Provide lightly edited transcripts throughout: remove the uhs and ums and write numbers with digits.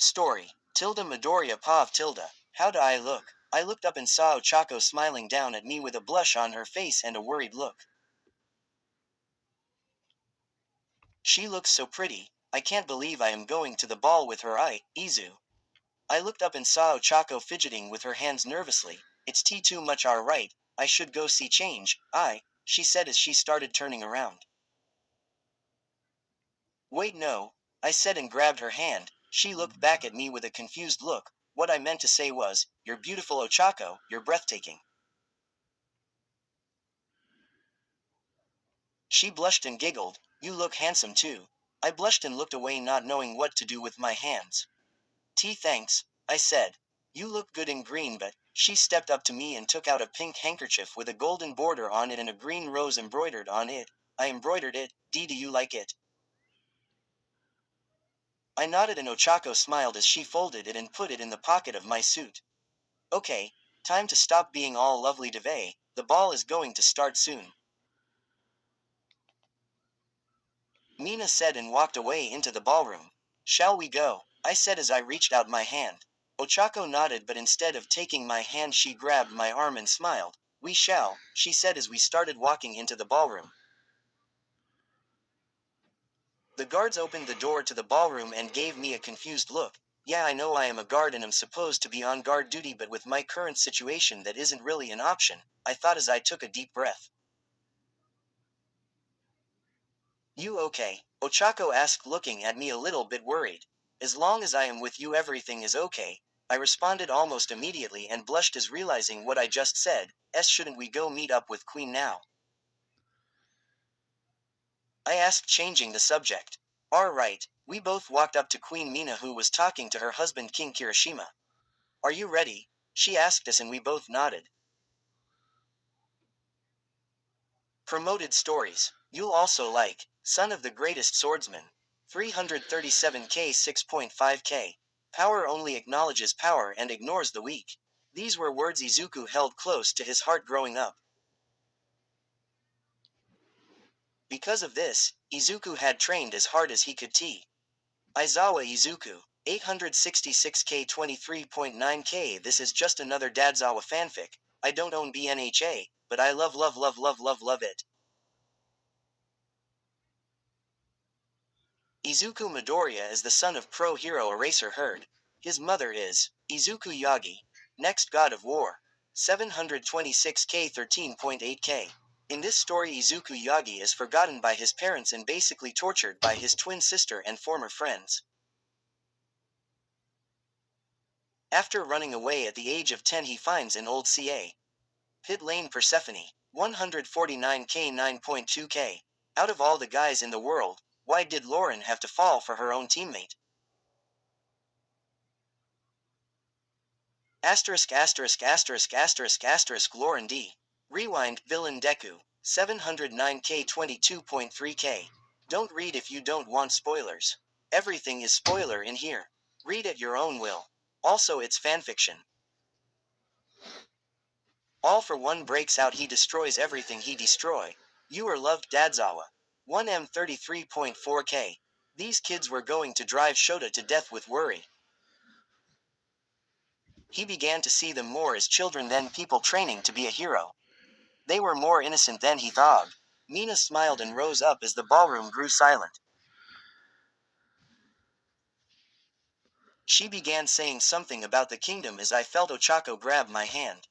Story. Tilda Midoriya Pav Tilda. How do I look? I looked up and saw Ochako smiling down at me with a blush on her face and a worried look. She looks so pretty. I can't believe I am going to the ball with her. Izu. I looked up and saw Ochako fidgeting with her hands nervously. It's too much alright, I should go see change, she said as she started turning around. Wait no, I said and grabbed her hand. She looked back at me with a confused look. What I meant to say was, you're beautiful Ochako, you're breathtaking. She blushed and giggled, you look handsome too. I blushed and looked away not knowing what to do with my hands. Thanks, I said. You look good in green but, she stepped up to me and took out a pink handkerchief with a golden border on it and a green rose embroidered on it. I embroidered it, do you like it? I nodded and Ochako smiled as she folded it and put it in the pocket of my suit. Okay, time to stop being all lovely Deve, the ball is going to start soon. Mina said and walked away into the ballroom. Shall we go? I said as I reached out my hand. Ochako nodded but instead of taking my hand she grabbed my arm and smiled. We shall, she said as we started walking into the ballroom. The guards opened the door to the ballroom and gave me a confused look. Yeah, I know I am a guard and am supposed to be on guard duty but with my current situation that isn't really an option, I thought as I took a deep breath. You okay? Ochako asked looking at me a little bit worried. As long as I am with you everything is okay, I responded almost immediately and blushed as realizing what I just said. Shouldn't we go meet up with Queen now? I asked changing the subject. Alright, we both walked up to Queen Mina who was talking to her husband King Kirishima. Are you ready? She asked us and we both nodded. Promoted stories. You'll also like, Son of the Greatest Swordsman. 337k 6.5k. Power only acknowledges power and ignores the weak. These were words Izuku held close to his heart growing up. Because of this, Izuku had trained as hard as he could. Aizawa Izuku. 866k 23.9k. This is just another Dadzawa fanfic. I don't own BNHA, but I love it. Izuku Midoriya is the son of pro hero Eraser Herd. His mother is Izuku Yagi, next god of war. 726k 13.8k. In this story Izuku Yagi is forgotten by his parents and basically tortured by his twin sister and former friends. After running away at the age of 10 he finds an old CA. Pit Lane Persephone. 149k 9.2k. Out of all the guys in the world, why did Lauren have to fall for her own teammate? ******* Lauren D. Rewind Villain Deku. 709k 22.3k. Don't read if you don't want spoilers. Everything is spoiler in here. Read at your own will. Also it's fanfiction. All for One breaks out he destroys everything he destroy. You are loved Dadzawa. 1M33.4k. These kids were going to drive Shota to death with worry. He began to see them more as children than people training to be a hero. They were more innocent than he thought. Mina smiled and rose up as the ballroom grew silent. She began saying something about the kingdom as I felt Ochako grab my hand.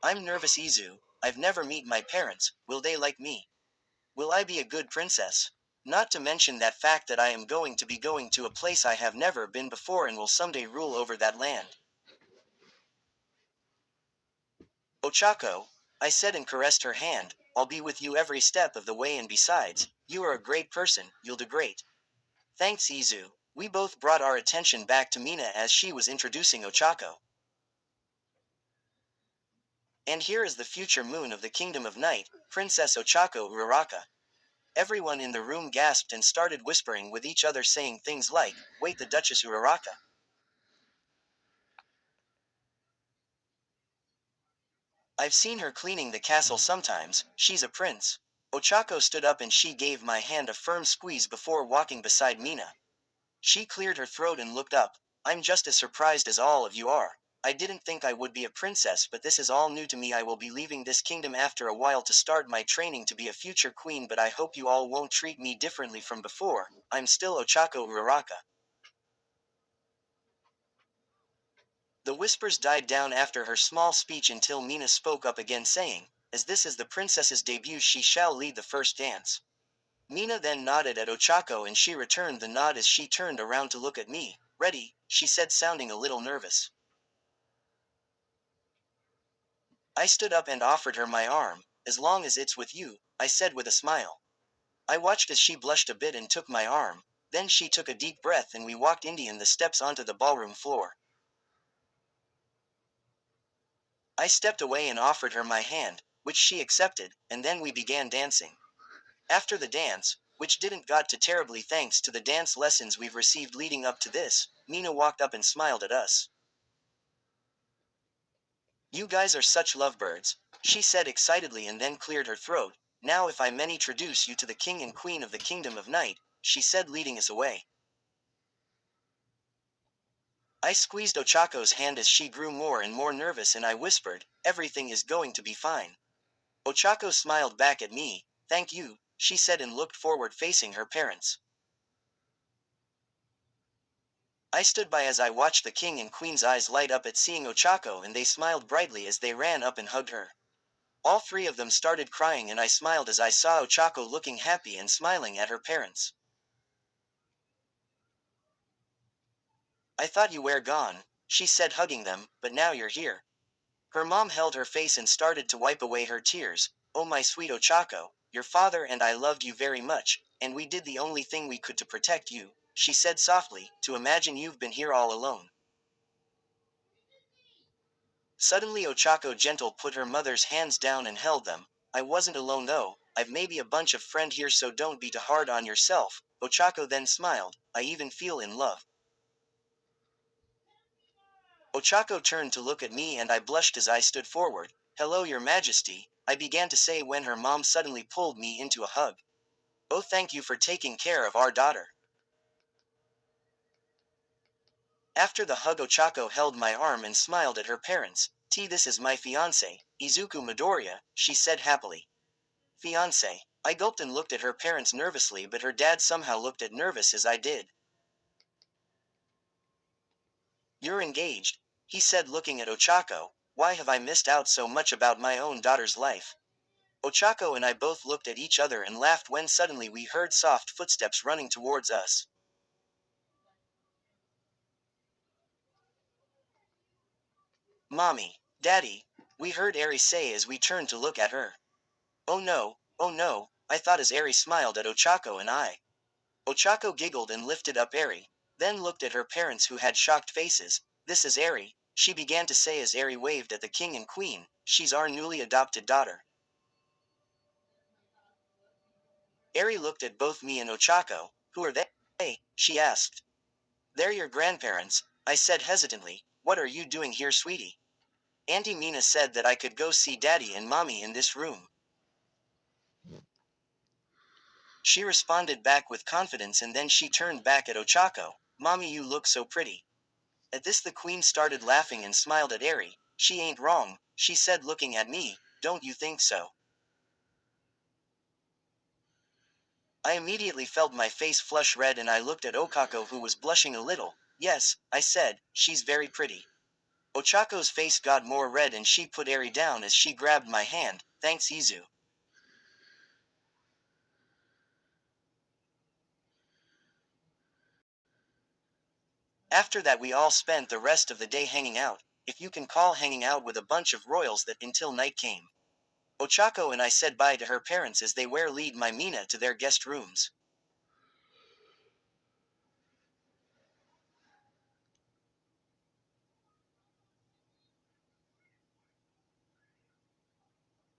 I'm nervous Izu, I've never met my parents, will they like me? Will I be a good princess? Not to mention that fact that I am going to a place I have never been before and will someday rule over that land. Ochako, I said and caressed her hand, I'll be with you every step of the way and besides, you are a great person, you'll do great. Thanks Izu. We both brought our attention back to Mina as she was introducing Ochako. And here is the future moon of the Kingdom of Night, Princess Ochako Uraraka. Everyone in the room gasped and started whispering with each other saying things like, wait the Duchess Uraraka. I've seen her cleaning the castle sometimes, she's a prince. Ochako stood up and she gave my hand a firm squeeze before walking beside Mina. She cleared her throat and looked up. I'm just as surprised as all of you are. I didn't think I would be a princess, but this is all new to me. I will be leaving this kingdom after a while to start my training to be a future queen, but I hope you all won't treat me differently from before. I'm still Ochako Uraraka. The whispers died down after her small speech until Mina spoke up again, saying, as this is the princess's debut, she shall lead the first dance. Mina then nodded at Ochako and she returned the nod as she turned around to look at me. Ready, she said, sounding a little nervous. I stood up and offered her my arm. As long as it's with you, I said with a smile. I watched as she blushed a bit and took my arm. Then she took a deep breath and we walked Indian the steps onto the ballroom floor. I stepped away and offered her my hand, which she accepted, and then we began dancing. After the dance, which didn't got to terribly thanks to the dance lessons we've received leading up to this, Mina walked up and smiled at us. You guys are such lovebirds, she said excitedly and then cleared her throat. Now if I may introduce you to the king and queen of the kingdom of night, she said, leading us away. I squeezed Ochako's hand as she grew more and more nervous and I whispered, everything is going to be fine. Ochako smiled back at me. Thank you, she said and looked forward facing her parents. I stood by as I watched the king and queen's eyes light up at seeing Ochako and they smiled brightly as they ran up and hugged her. All three of them started crying and I smiled as I saw Ochako looking happy and smiling at her parents. I thought you were gone, she said hugging them, but now you're here. Her mom held her face and started to wipe away her tears. Oh my sweet Ochako, your father and I loved you very much, and we did the only thing we could to protect you, she said softly, to imagine you've been here all alone. Suddenly Ochako gentle put her mother's hands down and held them. I wasn't alone though, I've maybe a bunch of friend here so don't be too hard on yourself. Ochako then smiled, I even feel in love. Ochako turned to look at me and I blushed as I stood forward. Hello your majesty, I began to say when her mom suddenly pulled me into a hug. Oh thank you for taking care of our daughter. After the hug Ochako held my arm and smiled at her parents. This is my fiancé, Izuku Midoriya, she said happily. Fiancé. I gulped and looked at her parents nervously but her dad somehow looked as nervous as I did. You're engaged, he said looking at Ochako. Why have I missed out so much about my own daughter's life? Ochako and I both looked at each other and laughed when suddenly we heard soft footsteps running towards us. Mommy, Daddy, we heard Eri say as we turned to look at her. Oh no, I thought as Eri smiled at Ochako and I. Ochako giggled and lifted up Eri, then looked at her parents who had shocked faces. This is Eri, she began to say as Eri waved at the king and queen. She's our newly adopted daughter. Eri looked at both me and Ochako. Who are they? She asked. They're your grandparents, I said hesitantly. What are you doing here, sweetie? Auntie Mina said that I could go see Daddy and Mommy in this room. She responded back with confidence and then she turned back at Ochako. Mommy, you look so pretty. At this the queen started laughing and smiled at Eri. She ain't wrong, she said looking at me. Don't you think so? I immediately felt my face flush red and I looked at Okako who was blushing a little. Yes, I said, she's very pretty. Ochako's face got more red and she put Eri down as she grabbed my hand. Thanks Izu. After that we all spent the rest of the day hanging out, if you can call hanging out with a bunch of royals that until night came. Ochako and I said bye to her parents as they were lead my Mina to their guest rooms.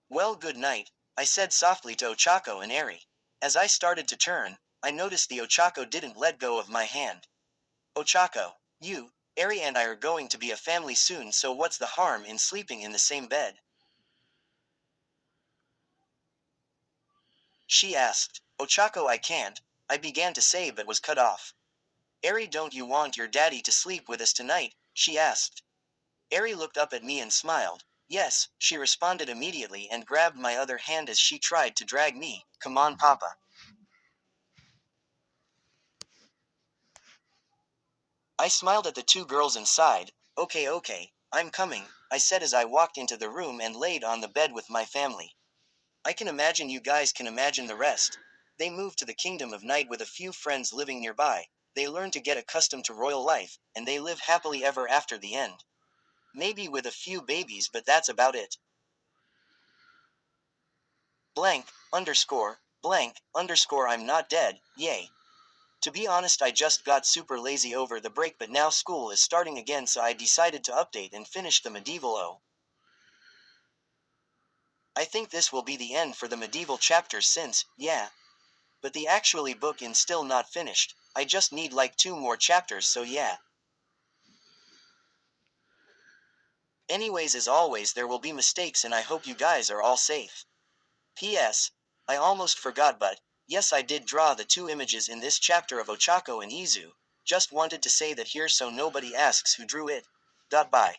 Well good night, I said softly to Ochako and Eri. As I started to turn, I noticed the Ochako didn't let go of my hand. Ochako, you, Eri and I are going to be a family soon so what's the harm in sleeping in the same bed? She asked. Ochako I can't, I began to say but was cut off. Eri, don't you want your daddy to sleep with us tonight? She asked. Eri looked up at me and smiled. Yes, she responded immediately and grabbed my other hand as she tried to drag me. Come on, Papa. I smiled at the two girls inside. Okay, okay, I'm coming, I said as I walked into the room and laid on the bed with my family. I can imagine you guys can imagine the rest. They moved to the kingdom of night with a few friends living nearby. They learn to get accustomed to royal life, and they live happily ever after the end. Maybe with a few babies, but that's about it. Blank, underscore, I'm not dead, yay. To be honest, I just got super lazy over the break, but now school is starting again, so I decided to update and finish the medieval O. I think this will be the end for the medieval chapters since, yeah. But the actually book is still not finished. I just need like 2 more chapters, so yeah. Anyways, as always, there will be mistakes and I hope you guys are all safe. P.S. I almost forgot, but yes, I did draw the 2 images in this chapter of Ochako and Izu. Just wanted to say that here so nobody asks who drew it. Bye.